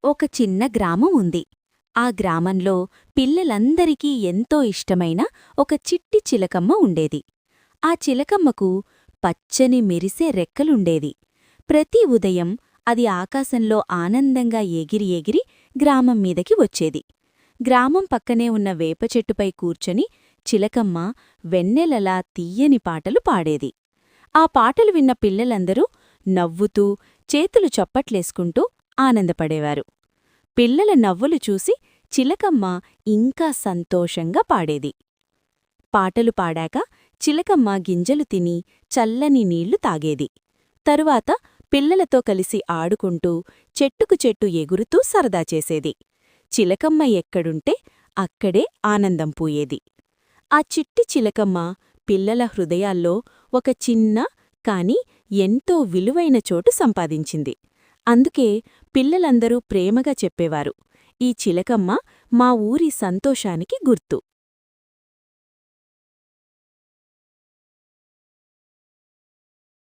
ఒక చిన్న గ్రామం ఉంది. ఆ గ్రామంలో పిల్లలందరికీ ఎంతో ఇష్టమైన ఒక చిట్టి చిలకమ్మ ఉండేది. ఆ చిలకమ్మకు పచ్చని మెరిసే రెక్కలుండేది. ప్రతి ఉదయం అది ఆకాశంలో ఆనందంగా ఎగిరి ఎగిరి గ్రామం మీదకి వచ్చేది. గ్రామం పక్కనే ఉన్న వేపచెట్టుపై కూర్చొని చిలకమ్మ వెన్నెలలా తీయని పాటలు పాడేది. ఆ పాటలు విన్న పిల్లలందరూ నవ్వుతూ చేతులు చప్పట్లేసుకుంటూ ఆనందపడేవారు. పిల్లల నవ్వులు చూసి చిలకమ్మ ఇంకా సంతోషంగా పాడేది. పాటలు పాడాక చిలకమ్మ గింజలు తిని చల్లని నీళ్లు తాగేది. తరువాత పిల్లలతో కలిసి ఆడుకుంటూ చెట్టుకు చెట్టు ఎగురుతూ సరదా చేసేది. చిలకమ్మ ఎక్కడుంటే అక్కడే ఆనందం పూయేది. ఆ చిట్టి చిలకమ్మ పిల్లల హృదయాల్లో ఒక చిన్న కాని ఎంతో విలువైన చోటు సంపాదించింది. అందుకే పిల్లలందరూ ప్రేమగా చెప్పేవారు, ఈ చిలకమ్మ మా ఊరి సంతోషానికి గుర్తు.